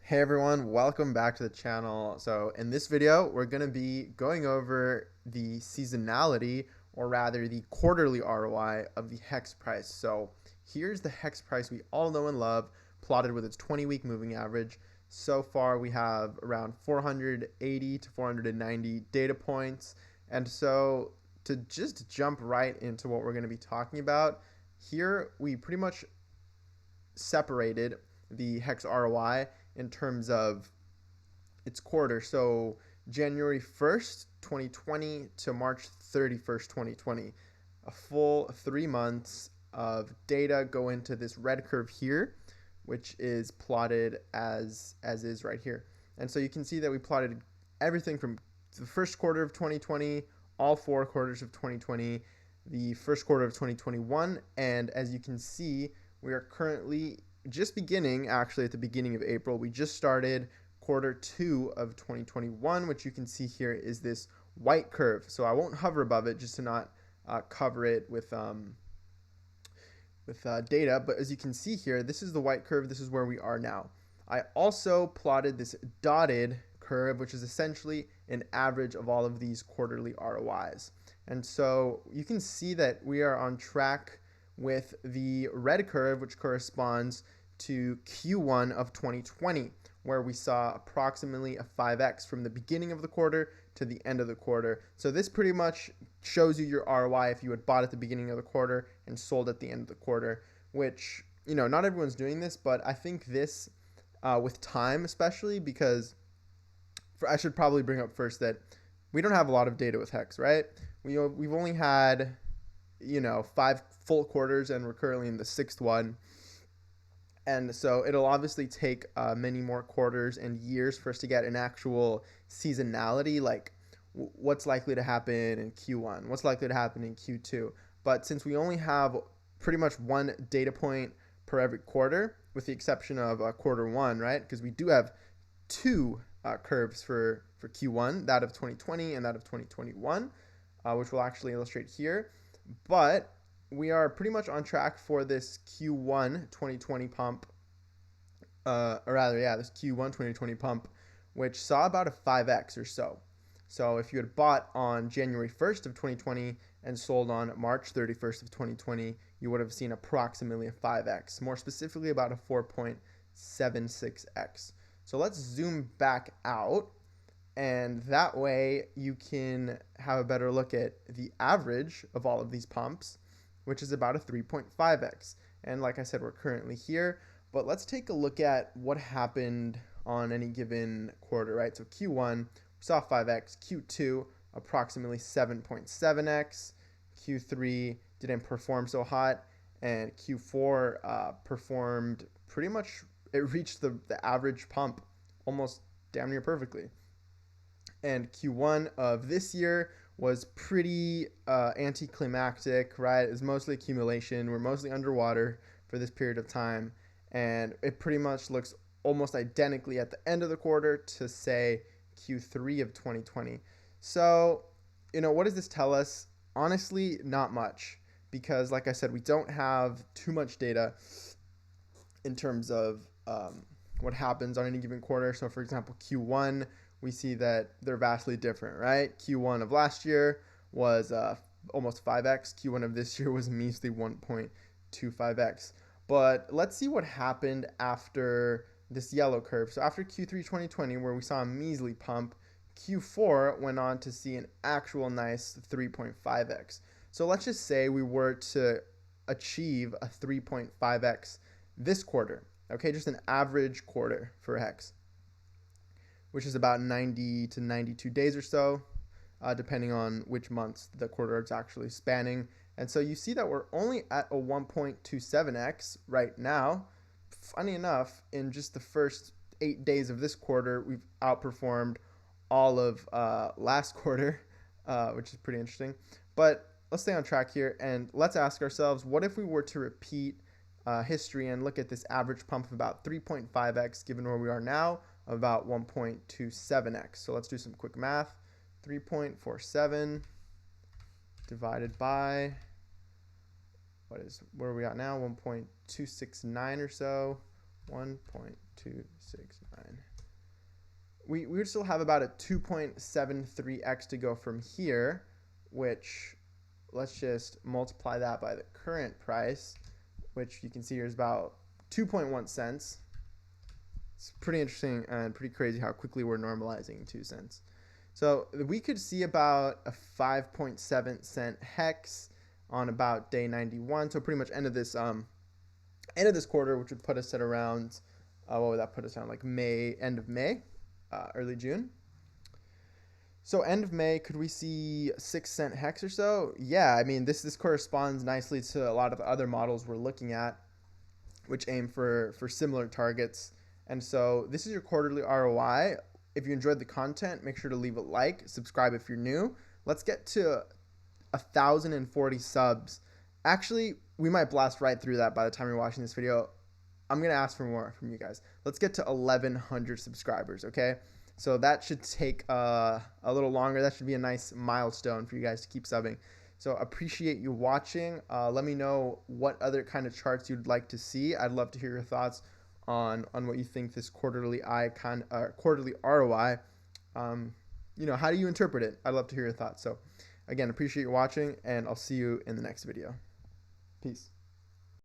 Hey everyone, welcome back to the channel. So in this video, we're going to be going over the seasonality, or rather the quarterly ROI of the HEX price. So here's the HEX price we all know and love, plotted with its 20-week moving average. So far we have around 480 to 490 data points. And so to just jump right into what we're going to be talking about, here we pretty much separated the HEX ROI in terms of its quarter. So January 1st, 2020 to March 31st, 2020. A full 3 months of data go into this red curve here, which is plotted as is right here. And so you can see that we plotted everything from the first quarter of 2020, all 4 quarters of 2020, the first quarter of 2021, and as you can see, we are currently just beginning, actually at the beginning of April, we just started quarter 2 of 2021, which you can see here is this white curve. So I won't hover above it just to not cover it with data, but as you can see here, this is the white curve. This is where we are now. I also plotted this dotted curve, which is essentially an average of all of these quarterly ROIs. And so you can see that we are on track with the red curve, which corresponds to Q1 of 2020, where we saw approximately a 5x from the beginning of the quarter to the end of the quarter. So this pretty much shows you your ROI if you had bought at the beginning of the quarter and sold at the end of the quarter, which, not everyone's doing this, but I think this, with time especially, because I should probably bring up first that we don't have a lot of data with HEX, right? We've only had 5 full quarters, and we're currently in the 6th one. And so it'll obviously take many more quarters and years for us to get an actual seasonality, like what's likely to happen in Q1, what's likely to happen in Q2. But since we only have pretty much one data point per every quarter, with the exception of quarter 1, right? Because we do have 2 curves for Q1, that of 2020 and that of 2021, which we'll actually illustrate here. But we are pretty much on track for this Q1 2020 pump, this Q1 2020 pump, which saw about a 5x or so. So if you had bought on January 1st of 2020 and sold on March 31st of 2020, you would have seen approximately a 5x, more specifically about a 4.76x. So let's zoom back out, and that way you can have a better look at the average of all of these pumps, which is about a 3.5x. And like I said, we're currently here, but let's take a look at what happened on any given quarter, right? So Q1, we saw 5x, Q2, approximately 7.7x, Q3 didn't perform so hot, and Q4 performed pretty much, it reached the average pump almost damn near perfectly. And Q1 of this year was pretty anticlimactic, right? It's mostly accumulation. We're mostly underwater for this period of time, and it pretty much looks almost identically at the end of the quarter to, say, Q3 of 2020. So, what does this tell us? Honestly, not much, because like I said, we don't have too much data in terms of what happens on any given quarter. So for example, Q1, we see that they're vastly different, right? Q1 of last year was almost 5x. Q1 of this year was measly 1.25x. But let's see what happened after this yellow curve. So after Q3 2020, where we saw a measly pump, Q4 went on to see an actual nice 3.5x. So let's just say we were to achieve a 3.5x this quarter, okay? Just an average quarter for HEX, which is about 90 to 92 days or so, depending on which months the quarter is actually spanning. And so you see that we're only at a 1.27x right now. Funny enough, in just the first 8 days of this quarter, we've outperformed all of last quarter, which is pretty interesting. But let's stay on track here, and let's ask ourselves, what if we were to repeat history and look at this average pump of about 3.5x, given where we are now, about 1.27x. So let's do some quick math. 3.47 divided by, where are we at now? 1.269 or so. 1.269. We would still have about a 2.73x to go from here, which let's just multiply that by the current price, which you can see here is about 2.1 cents. It's pretty interesting and pretty crazy how quickly we're normalizing 2 cents. So we could see about a 5.7 cent hex on about day 91. So pretty much end of this quarter, which would put us at around what would that put us on, like end of May, early June. So end of May, could we see 6 cent hex or so? Yeah, I mean this corresponds nicely to a lot of the other models we're looking at, which aim for similar targets. And so this is your quarterly ROI. If you enjoyed the content, make sure to leave a like, subscribe if you're new. Let's get to 1,040 subs. Actually, we might blast right through that by the time you're watching this video. I'm going to ask for more from you guys. Let's get to 1,100 subscribers, okay? So that should take a little longer. That should be a nice milestone for you guys to keep subbing. So appreciate you watching. Let me know what other kind of charts you'd like to see. I'd love to hear your thoughts on what you think this quarterly ROI. How do you interpret it? I'd love to hear your thoughts. So again, appreciate you watching, and I'll see you in the next video. Peace.